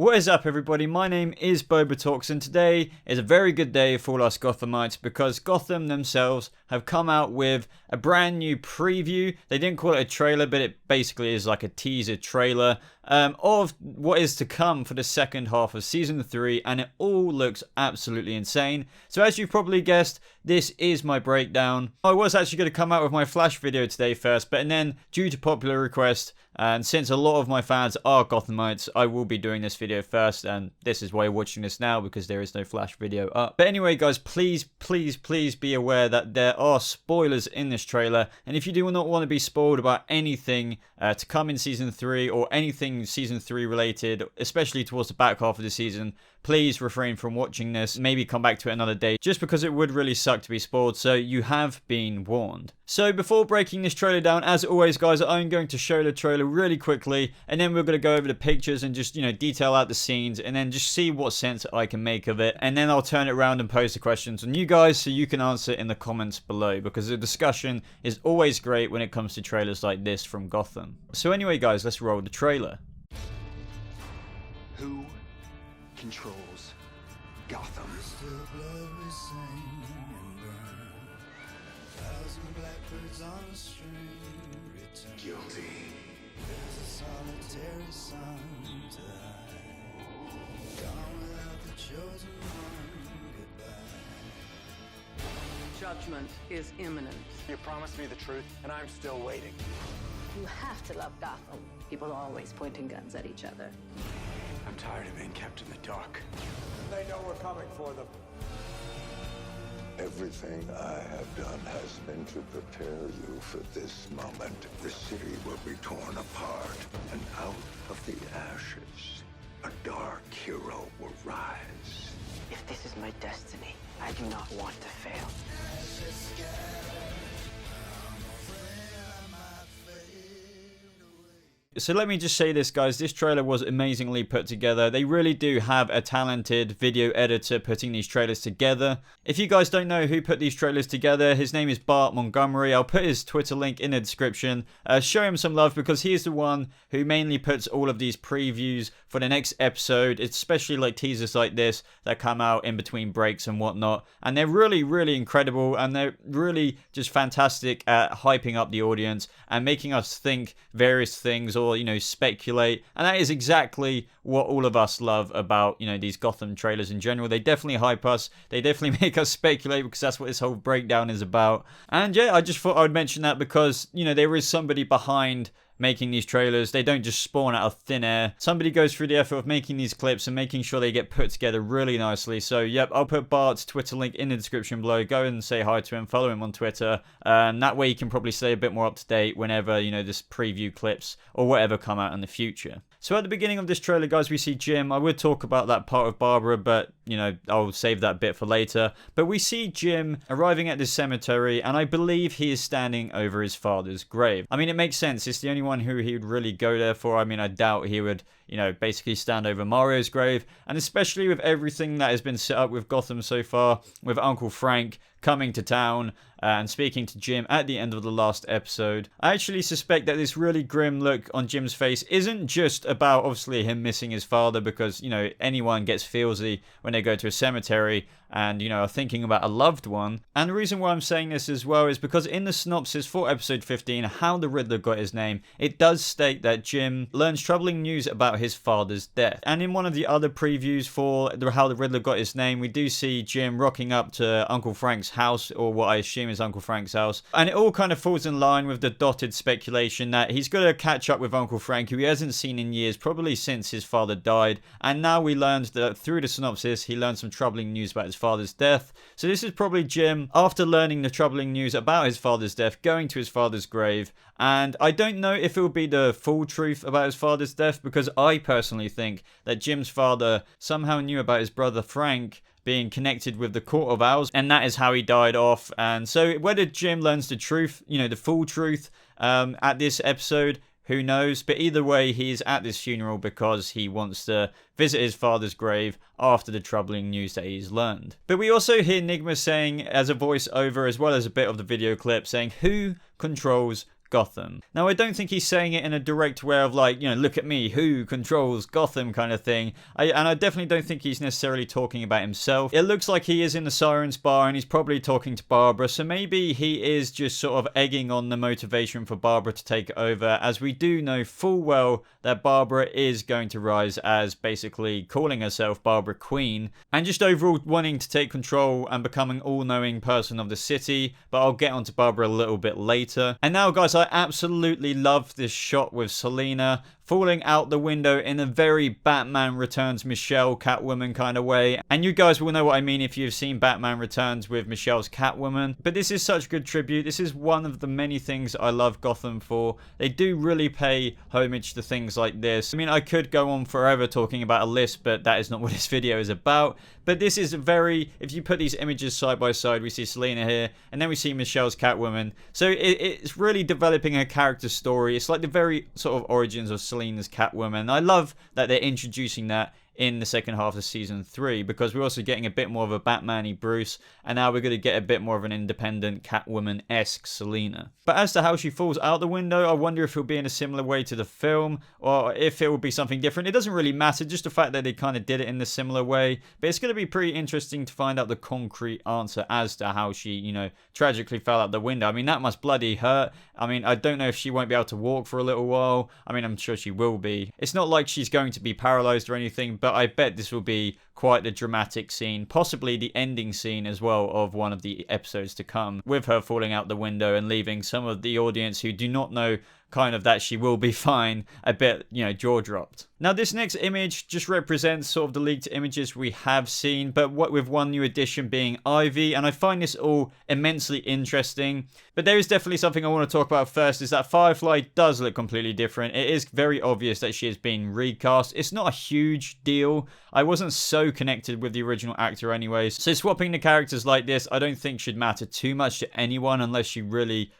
What is up, everybody? My name is BobaTalks, and today is a very good day for all us Gothamites because Gotham themselves have come out with a brand new preview. They didn't call it a trailer, but it basically is like a teaser trailer of what is to come for the second half of Season 3, and it all looks absolutely insane. So as you've probably guessed, this is my breakdown. I was actually going to come out with my Flash video today first, but then due to popular request, and since a lot of my fans are Gothamites, I will be doing this video first, and this is why you're watching this now, because there is no Flash video up. But anyway, guys, please be aware that there are spoilers in this trailer, and if you do not want to be spoiled about anything to come in Season 3, or anything Season 3 related, especially towards the back half of the season, please refrain from watching this. Maybe come back to it another day, just because it would really suck to be spoiled, so you have been warned. So before breaking this trailer down, as always, guys, I'm going to show the trailer really quickly, and then we're going to go over the pictures and just, detail out the scenes, and then just see what sense I can make of it, and then I'll turn it around and pose the questions on you guys so you can answer in the comments below, because the discussion is always great when it comes to trailers like this from Gotham. So anyway, guys, let's roll the trailer. Who controls Gotham? Guilty. Judgment is imminent. You promised me the truth, and I'm still waiting. You have to love Gotham. People are always pointing guns at each other. I'm tired of being kept in the dark. They know we're coming for them. Everything I have done has been to prepare you for this moment. The city will be torn apart, and out of the ashes, a dark hero will rise. If this is my destiny, I do not want to fail. So let me just say this, guys, this trailer was amazingly put together. They really do have a talented video editor putting these trailers together. If you guys don't know who put these trailers together, his name is Bart Montgomery. I'll put his Twitter link in the description. Show him some love, because he is the one who mainly puts all of these previews for the next episode, especially like teasers like this that come out in between breaks and whatnot. And they're really incredible, and they're really just fantastic at hyping up the audience and making us think various things, or speculate. And that is exactly what all of us love about these Gotham trailers in general. They definitely hype us, they definitely make us speculate, because that's what this whole breakdown is about. And yeah, I just thought I would mention that because there is somebody behind making these trailers. They don't just spawn out of thin air. Somebody goes through the effort of making these clips and making sure they get put together really nicely. So yep, I'll put Bart's Twitter link in the description below. Go and say hi to him, follow him on Twitter, and that way you can probably stay a bit more up to date whenever this preview clips or whatever come out in the future. So at the beginning of this trailer, guys, we see Jim. I would talk about that part of Barbara, but I'll save that bit for later. But we see Jim arriving at this cemetery, and I believe he is standing over his father's grave. I mean, it makes sense. It's the only one who he would really go there for. I mean, I doubt he would, basically stand over Mario's grave. And especially with everything that has been set up with Gotham so far, with Uncle Frank coming to town and speaking to Jim at the end of the last episode. I actually suspect that this really grim look on Jim's face isn't just about obviously him missing his father, because anyone gets feelsy when they go to a cemetery and are thinking about a loved one. And the reason why I'm saying this as well is because in the synopsis for episode 15, How the Riddler Got His Name, it does state that Jim learns troubling news about his father's death. And in one of the other previews for How the Riddler Got His Name, we do see Jim rocking up to Uncle Frank's house, or what I assume is Uncle Frank's house, and it all kind of falls in line with the dotted speculation that he's going to catch up with Uncle Frank, who he hasn't seen in years, probably since his father died. And now we learned that through the synopsis he learned some troubling news about his father's death. So this is probably Jim, after learning the troubling news about his father's death, going to his father's grave. And I don't know if it will be the full truth about his father's death, because I personally think that Jim's father somehow knew about his brother Frank being connected with the Court of Owls, and that is how he died off. And so whether Jim learns the truth, the full truth at this episode, who knows? But either way, he's at this funeral because he wants to visit his father's grave after the troubling news that he's learned. But we also hear Nigma saying, as a voiceover as well as a bit of the video clip, saying, "Who controls Gotham. Now, I don't think he's saying it in a direct way of like, you know, look at me, who controls Gotham kind of thing. And I definitely don't think he's necessarily talking about himself. It looks like he is in the Sirens bar and he's probably talking to Barbara, so maybe he is just sort of egging on the motivation for Barbara to take over, as we do know full well that Barbara is going to rise as basically calling herself Barbara Queen and just overall wanting to take control and become an all-knowing person of the city. But I'll get onto Barbara a little bit later. And now, guys, I absolutely love this shot with Selina falling out the window in a very Batman Returns Michelle Catwoman kind of way. And you guys will know what I mean if you've seen Batman Returns with Michelle's Catwoman. But this is such good tribute. This is one of the many things I love Gotham for. They do really pay homage to things like this. I mean, I could go on forever talking about a list, but that is not what this video is about. But this is very, if you put these images side by side, we see Selina here, and then we see Michelle's Catwoman. So it's really developing a character story. It's like the very sort of origins of Selina's Catwoman. I love that they're introducing that in the second half of season 3, because we're also getting a bit more of a Batman-y Bruce, and now we're going to get a bit more of an independent Catwoman-esque Selina. But as to how she falls out the window, I wonder if it'll be in a similar way to the film, or if it will be something different. It doesn't really matter, just the fact that they kind of did it in a similar way. But it's going to be pretty interesting to find out the concrete answer as to how she, you know, tragically fell out the window. I mean, that must bloody hurt. I mean, I don't know if she won't be able to walk for a little while. I mean, I'm sure she will be. It's not like she's going to be paralyzed or anything, but I bet this will be quite the dramatic scene, possibly the ending scene as well of one of the episodes to come, with her falling out the window and leaving some of the audience who do not know kind of that she will be fine a bit, you know, jaw dropped. Now, this next image just represents sort of the leaked images we have seen, but what with one new addition being Ivy, and I find this all immensely interesting. But there is definitely something I want to talk about first, is that Firefly does look completely different. It is very obvious that she has been recast. It's not a huge deal. I wasn't so connected with the original actor anyways, so swapping the characters like this I don't think should matter too much to anyone unless you really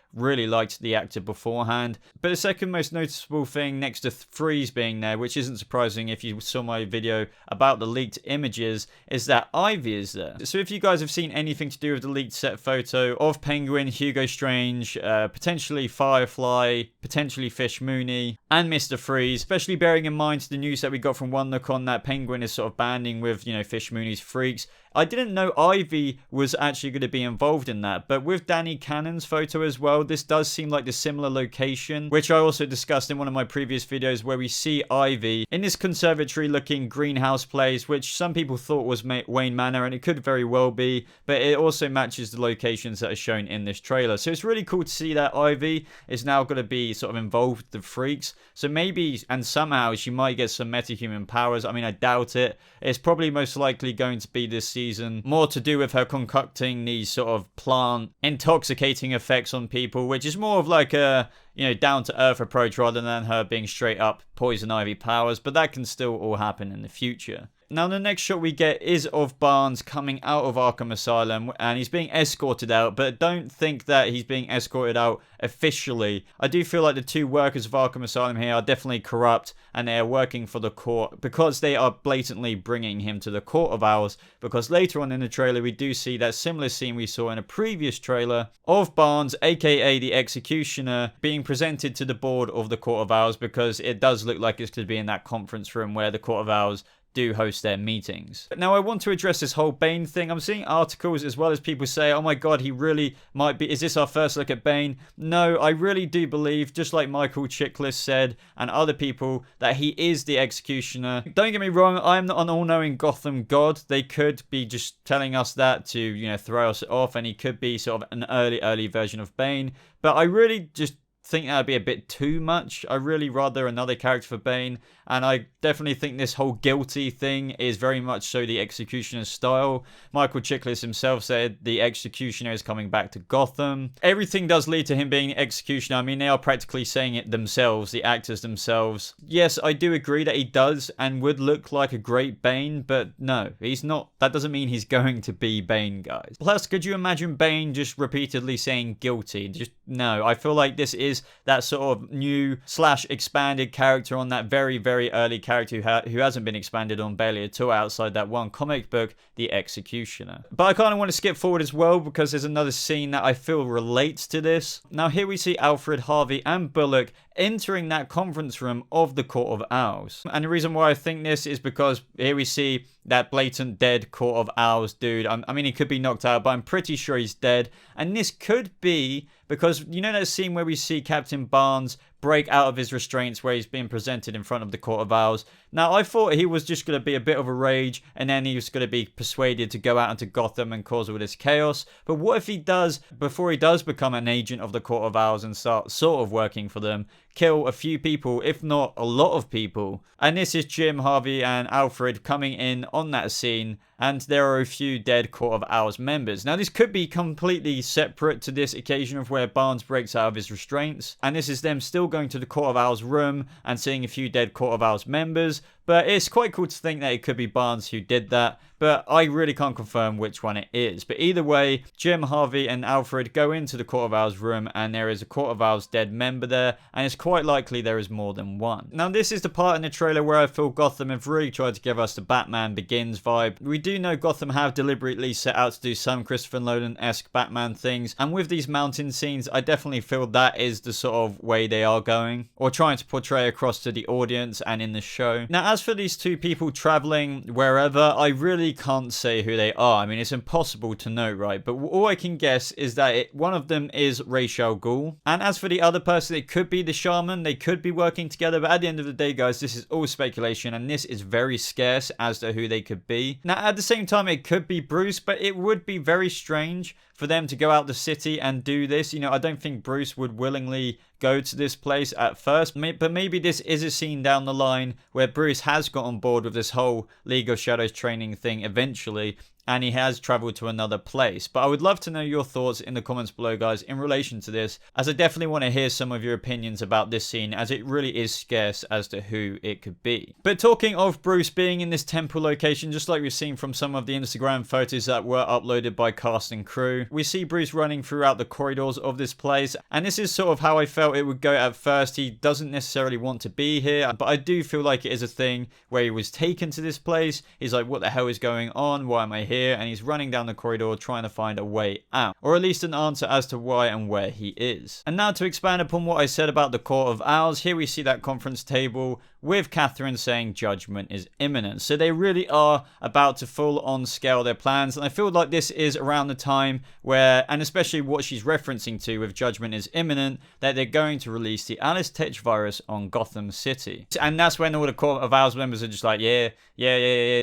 liked the actor beforehand. But the second most noticeable thing, next to Freeze being there, which isn't surprising if you saw my video about the leaked images, is that Ivy is there. So if you guys have seen anything to do with the leaked set photo of Penguin, Hugo Strange, potentially Firefly, potentially Fish Mooney, and Mr. Freeze, especially bearing in mind the news that we got from One Look On that Penguin is sort of banding with, you know, Fish Mooney's freaks. I didn't know Ivy was actually going to be involved in that, but with Danny Cannon's photo as well, this does seem like the similar location, which I also discussed in one of my previous videos, where we see Ivy in this conservatory looking greenhouse place, which some people thought was Wayne Manor, and it could very well be, but it also matches the locations that are shown in this trailer. So it's really cool to see that Ivy is now going to be sort of involved with the freaks. So maybe, and somehow, she might get some metahuman powers. I mean, I doubt it. It's probably most likely going to be this season more to do with her concocting these sort of plant intoxicating effects on people, which is more of like a, you know, down to earth approach rather than her being straight up poison ivy powers, but that can still all happen in the future. Now, the next shot we get is of Barnes coming out of Arkham Asylum, and he's being escorted out, but don't think that he's being escorted out officially. I do feel like the two workers of Arkham Asylum here are definitely corrupt, and they are working for the court, because they are blatantly bringing him to the Court of Owls, because later on in the trailer we do see that similar scene we saw in a previous trailer of Barnes, aka the Executioner, being presented to the board of the Court of Owls, because it does look like it's going to be in that conference room where the Court of Owls do host their meetings. But now I want to address this whole Bane thing. I'm seeing articles as well as people say, oh my god, he really might be, is this our first look at Bane? No, I really do believe, just like Michael Chiklis said and other people, that he is the Executioner. Don't get me wrong, I'm not an all-knowing Gotham god. They could be just telling us that to, you know, throw us off, and he could be sort of an early version of Bane. But I really just think that would be a bit too much. I really rather another character for Bane, and I definitely think this whole guilty thing is very much so the Executioner's style. Michael Chiklis himself said the Executioner is coming back to Gotham. Everything does lead to him being the Executioner. I mean, they are practically saying it themselves, the actors themselves. Yes, I do agree that he does and would look like a great Bane, but no, he's not. That doesn't mean he's going to be Bane, guys. Plus, could you imagine Bane just repeatedly saying guilty? Just no. I feel like this is that sort of new / expanded character on that very very early character who hasn't been expanded on barely at all outside that one comic book, The Executioner. But I kind of want to skip forward as well because there's another scene that I feel relates to this. Now here we see Alfred, Harvey and Bullock entering that conference room of the Court of Owls. And the reason why I think this is because here we see that blatant dead Court of Owls dude. I mean, he could be knocked out, but I'm pretty sure he's dead. And this could be because, you know that scene where we see Captain Barnes break out of his restraints where he's being presented in front of the Court of Owls. Now, I thought he was just going to be a bit of a rage and then he was going to be persuaded to go out into Gotham and cause all this chaos. But what if he does, before he does become an agent of the Court of Owls and start sort of working for them, kill a few people, if not a lot of people? And this is Jim, Harvey and Alfred coming in on that scene, and there are a few dead Court of Owls members. Now this could be completely separate to this occasion of where Barnes breaks out of his restraints, and this is them still going to the Court of Owls room and seeing a few dead Court of Owls members. But it's quite cool to think that it could be Barnes who did that, but I really can't confirm which one it is. But either way, Jim, Harvey and Alfred go into the Court of Owls room and there is a Court of Owls dead member there, and it's quite likely there is more than one. Now this is the part in the trailer where I feel Gotham have really tried to give us the Batman Begins vibe. We do know Gotham have deliberately set out to do some Christopher Nolan-esque Batman things, and with these mountain scenes I definitely feel that is the sort of way they are going, or trying to portray across to the audience and in the show. Now as for these two people traveling wherever, I really can't say who they are. I mean, it's impossible to know, right? But all I can guess is that one of them is Ra's al Ghul. And as for the other person, it could be the shaman. They could be working together. But at the end of the day, guys, this is all speculation. And this is very scarce as to who they could be. Now, at the same time, it could be Bruce. But it would be very strange for them to go out the city and do this. You know, I don't think Bruce would willingly go to this place at first, but maybe this is a scene down the line where Bruce has got on board with this whole League of Shadows training thing eventually, and he has traveled to another place. But I would love to know your thoughts in the comments below, guys, in relation to this, as I definitely want to hear some of your opinions about this scene, as it really is scarce as to who it could be. But talking of Bruce being in this temple location, just like we've seen from some of the Instagram photos that were uploaded by cast and crew, we see Bruce running throughout the corridors of this place, and this is sort of how I felt it would go at first. He doesn't necessarily want to be here, but I do feel like it is a thing where he was taken to this place. He's like, what the hell is going on? Why am I here? And he's running down the corridor trying to find a way out, or at least an answer as to why and where he is. And now to expand upon what I said about the Court of Owls, here we see that conference table with Catherine saying judgment is imminent. So they really are about to full on scale their plans, and I feel like this is around the time where, and especially what she's referencing to with judgment is imminent, that they're going to release the Alice Tech virus on Gotham City. And that's when all the Court of Owls members are just like, yeah.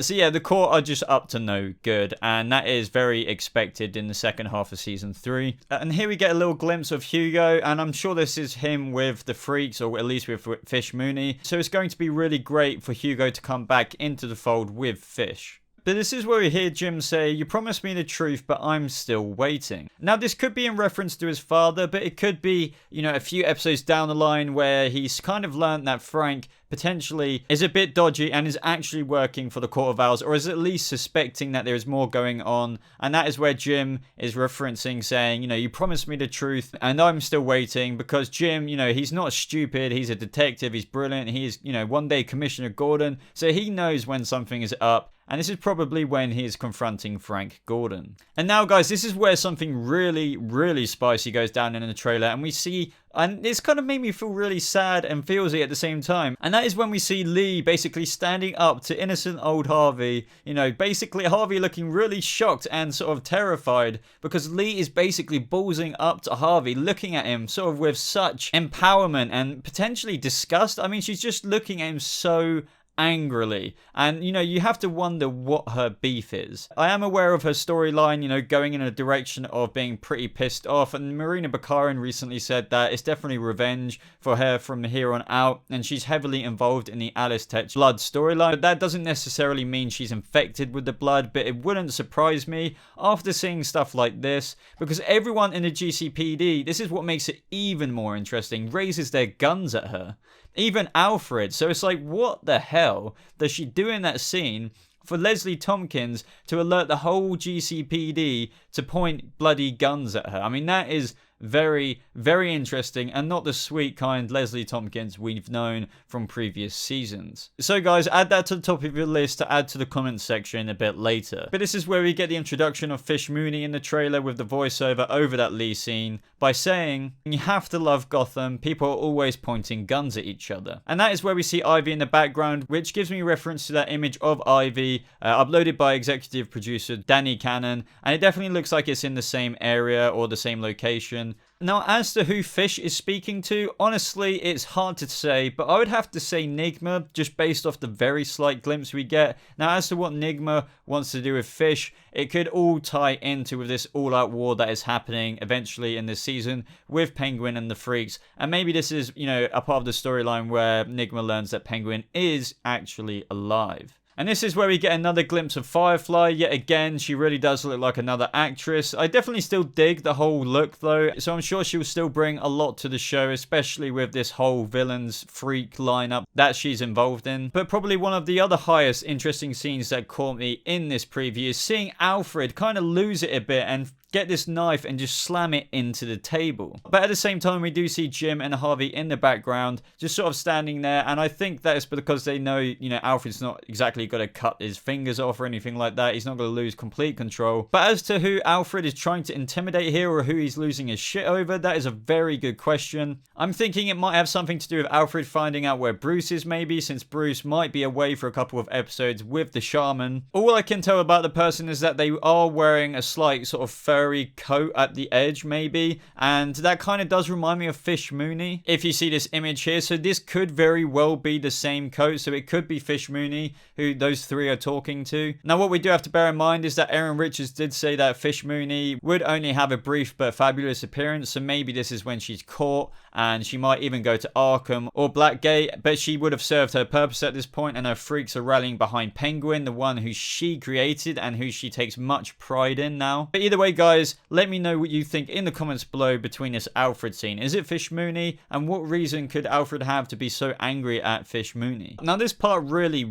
So yeah, the court are just up to no good, and that is very expected in the second half of season 3. And here we get a little glimpse of Hugo, and I'm sure this is him with the freaks, or at least with Fish Mooney. So it's going to be really great for Hugo to come back into the fold with Fish. But this is where we hear Jim say, you promised me the truth, but I'm still waiting. Now, this could be in reference to his father, but it could be, you know, a few episodes down the line where he's kind of learned that Frank potentially is a bit dodgy and is actually working for the Court of Owls, or is at least suspecting that there is more going on. And that is where Jim is referencing, saying, you know, you promised me the truth and I'm still waiting, because Jim, you know, he's not stupid. He's a detective. He's brilliant. He's, you know, one day Commissioner Gordon. So he knows when something is up. And this is probably when he is confronting Frank Gordon. And now, guys, this is where something really, really spicy goes down in the trailer. And we see, and it's kind of made me feel really sad and feelsy at the same time. And that is when we see Lee basically standing up to innocent old Harvey. You know, basically Harvey looking really shocked and sort of terrified, because Lee is basically ballsing up to Harvey, looking at him sort of with such empowerment and potentially disgust. I mean, she's just looking at him so angrily, and you know, you have to wonder what her beef is. I am aware of her storyline, you know, going in a direction of being pretty pissed off, and Marina Bakarin recently said that it's definitely revenge for her from here on out, and she's heavily involved in the Alice Tech blood storyline. But that doesn't necessarily mean she's infected with the blood, but it wouldn't surprise me after seeing stuff like this, because everyone in the GCPD, this is what makes it even more interesting, raises their guns at her. Even Alfred. So it's like, what the hell does she do in that scene for Lee Thompkins to alert the whole GCPD to point bloody guns at her? I mean, that is very, very interesting and not the sweet, kind Lee Thompkins we've known from previous seasons. So guys, add that to the top of your list to add to the comments section a bit later. But this is where we get the introduction of Fish Mooney in the trailer with the voiceover over that Lee scene by saying, "You have to love Gotham, people are always pointing guns at each other." And that is where we see Ivy in the background, which gives me reference to that image of Ivy uploaded by executive producer Danny Cannon, and it definitely looks like it's in the same area or the same location. Now, as to who Fish is speaking to, honestly, it's hard to say, but I would have to say Nigma, just based off the very slight glimpse we get. Now, as to what Nigma wants to do with Fish, it could all tie into with this all-out war that is happening eventually in this season with Penguin and the Freaks, and maybe this is, you know, a part of the storyline where Nigma learns that Penguin is actually alive. And this is where we get another glimpse of Firefly. Yet again, she really does look like another actress. I definitely still dig the whole look though, so I'm sure she will still bring a lot to the show, especially with this whole villains freak lineup that she's involved in. But probably one of the other highest interesting scenes that caught me in this preview is seeing Alfred kind of lose it a bit and get this knife and just slam it into the table. But at the same time, we do see Jim and Harvey in the background, just sort of standing there, and I think that is because they know, you know, Alfred's not exactly going to cut his fingers off or anything like that. He's not going to lose complete control. But as to who Alfred is trying to intimidate here or who he's losing his shit over, that is a very good question. I'm thinking it might have something to do with Alfred finding out where Bruce is maybe, since Bruce might be away for a couple of episodes with the shaman. All I can tell about the person is that they are wearing a slight sort of furry coat at the edge maybe, and that kind of does remind me of Fish Mooney if you see this image here. So this could very well be the same coat, so it could be Fish Mooney who those three are talking to. Now what we do have to bear in mind is that Aaron Richards did say that Fish Mooney would only have a brief but fabulous appearance, so maybe this is when she's caught and she might even go to Arkham or Blackgate, but she would have served her purpose at this point, and her freaks are rallying behind Penguin, the one who she created and who she takes much pride in now. But either way guys, let me know what you think in the comments below between this Alfred scene. Is it Fish Mooney? And what reason could Alfred have to be so angry at Fish Mooney? Now this part really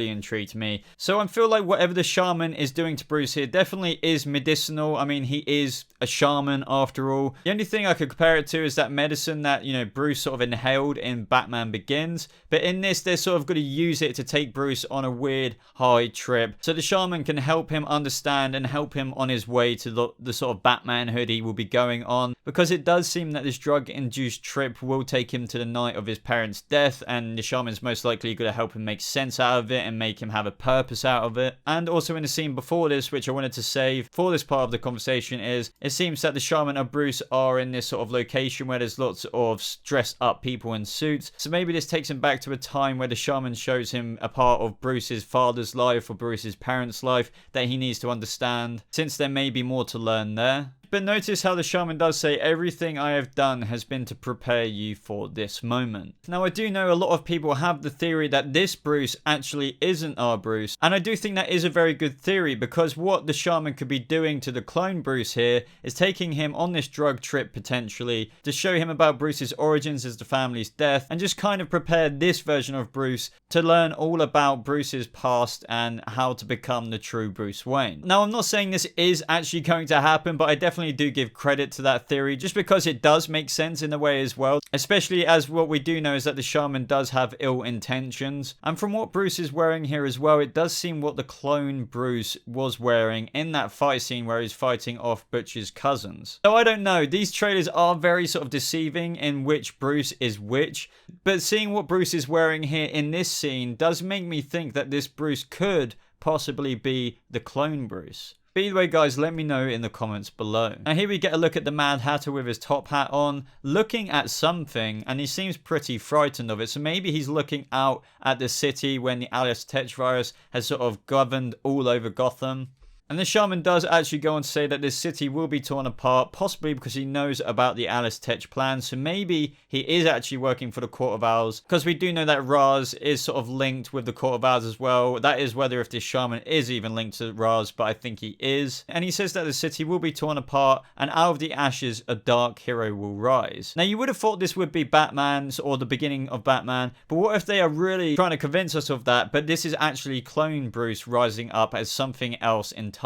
intrigued me. So I feel like whatever the shaman is doing to Bruce here definitely is medicinal. I mean, he is a shaman after all. The only thing I could compare it to is that medicine that, you know, Bruce sort of inhaled in Batman Begins. But in this, they're sort of going to use it to take Bruce on a weird high trip. So the shaman can help him understand and help him on his way to the sort of Batman hood he will be going on, because it does seem that this drug-induced trip will take him to the night of his parents' death, and the shaman's most likely going to help him make sense out of it and make him have a purpose out of it. And also in the scene before this, which I wanted to save for this part of the conversation, is it seems that the shaman and Bruce are in this sort of location where there's lots of dressed up people in suits, so maybe this takes him back to a time where the shaman shows him a part of Bruce's father's life or Bruce's parents' life that he needs to understand, since there may be more to learn there. But notice how the shaman does say, everything I have done has been to prepare you for this moment. Now I do know a lot of people have the theory that this Bruce actually isn't our Bruce, and I do think that is a very good theory, because what the shaman could be doing to the clone Bruce here is taking him on this drug trip potentially to show him about Bruce's origins as the family's death, and just kind of prepare this version of Bruce to learn all about Bruce's past and how to become the true Bruce Wayne. Now I'm not saying this is actually going to happen, but I definitely do give credit to that theory just because it does make sense in a way as well, especially as what we do know is that the shaman does have ill intentions. And from what Bruce is wearing here as well, it does seem what the clone Bruce was wearing in that fight scene where he's fighting off Butcher's cousins. So I don't know, these trailers are very sort of deceiving in which Bruce is which, but seeing what Bruce is wearing here in this scene does make me think that this Bruce could possibly be the clone Bruce. But either way guys, let me know in the comments below. Now here we get a look at the Mad Hatter with his top hat on, looking at something, and he seems pretty frightened of it. So maybe he's looking out at the city when the Alice Tetch virus has sort of governed all over Gotham. And the shaman does actually go on to say that this city will be torn apart, possibly because he knows about the Alice Tetch plan. So maybe he is actually working for the Court of Owls, because we do know that Ra's is sort of linked with the Court of Owls as well. That is whether if this shaman is even linked to Ra's, but I think he is. And he says that the city will be torn apart, and out of the ashes a dark hero will rise. Now you would have thought this would be Batman's or the beginning of Batman, but what if they are really trying to convince us of that, but this is actually clone Bruce rising up as something else entirely?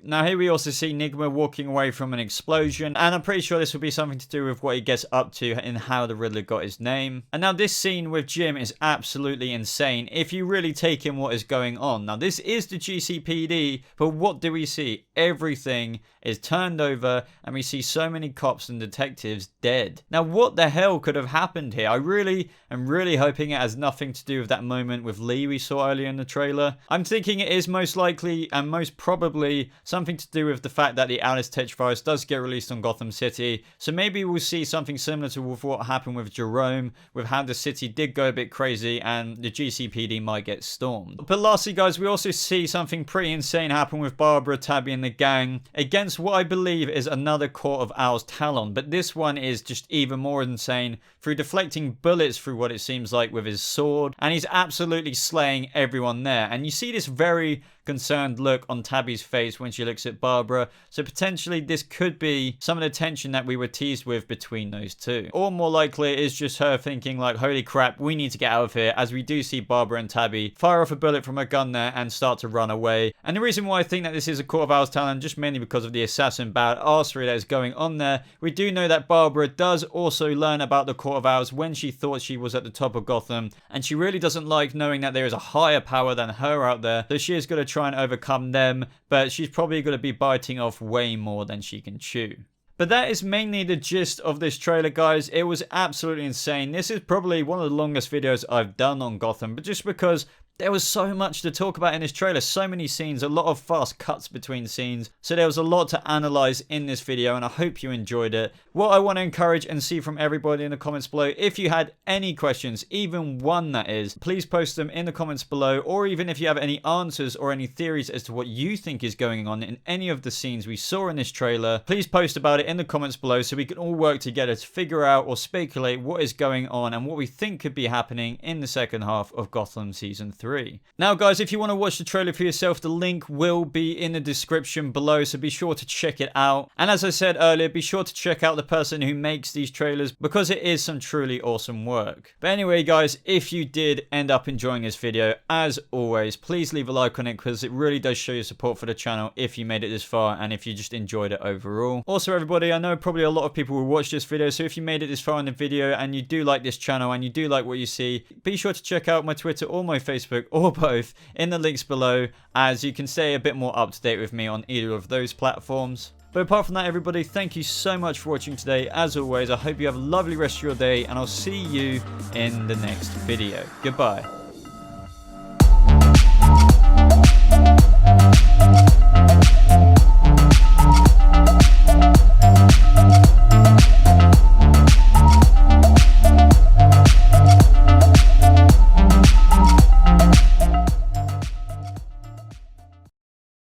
Now here we also see Nigma walking away from an explosion, and I'm pretty sure this will be something to do with what he gets up to and how the Riddler got his name. And now this scene with Jim is absolutely insane if you really take in what is going on. Now this is the GCPD, but what do we see? Everything is turned over and we see so many cops and detectives dead. Now what the hell could have happened here? I really am hoping it has nothing to do with that moment with Lee we saw earlier in the trailer. I'm thinking it is most likely and most probably something to do with the fact that the Alice Tetravirus does get released on Gotham City. So maybe we'll see something similar to what happened with Jerome, with how the city did go a bit crazy and the GCPD might get stormed. But lastly guys, we also see something pretty insane happen with Barbara, Tabby and the gang against what I believe is another Court of Owls Talon, but this one is just even more insane through deflecting bullets through what it seems like with his sword, and he's absolutely slaying everyone there. And you see this very concerned look on Tabby's face when she looks at Barbara, so potentially this could be some of the tension that we were teased with between those two. Or more likely it is just her thinking like, holy crap, we need to get out of here, as we do see Barbara and Tabby fire off a bullet from a gun there and start to run away. And the reason why I think that this is a Court of Owls Talon, just mainly because of the assassin bad arsery that is going on there. We do know that Barbara does also learn about the Court of Owls when she thought she was at the top of Gotham, and she really doesn't like knowing that there is a higher power than her out there, so she is going to try and overcome them, but she's probably going to be biting off way more than she can chew. But that is mainly the gist of this trailer, guys. It was absolutely insane. This is probably one of the longest videos I've done on Gotham, but just because there was so much to talk about in this trailer, so many scenes, a lot of fast cuts between scenes, so there was a lot to analyze in this video, and I hope you enjoyed it. What I want to encourage and see from everybody in the comments below, if you had any questions, even one that is, please post them in the comments below, or even if you have any answers or any theories as to what you think is going on in any of the scenes we saw in this trailer, please post about it in the comments below so we can all work together to figure out or speculate what is going on and what we think could be happening in the second half of Gotham Season 3. Now guys, if you want to watch the trailer for yourself, the link will be in the description below, so be sure to check it out. And as I said earlier, be sure to check out the person who makes these trailers, because it is some truly awesome work. But anyway guys, if you did end up enjoying this video, as always, please leave a like on it, because it really does show your support for the channel if you made it this far and if you just enjoyed it overall. Also everybody, I know probably a lot of people will watch this video, so if you made it this far in the video and you do like this channel and you do like what you see, be sure to check out my Twitter or my Facebook, or both, in the links below, as you can stay a bit more up to date with me on either of those platforms. But apart from that everybody, thank you so much for watching today. As always, I hope you have a lovely rest of your day, and I'll see you in the next video. Goodbye.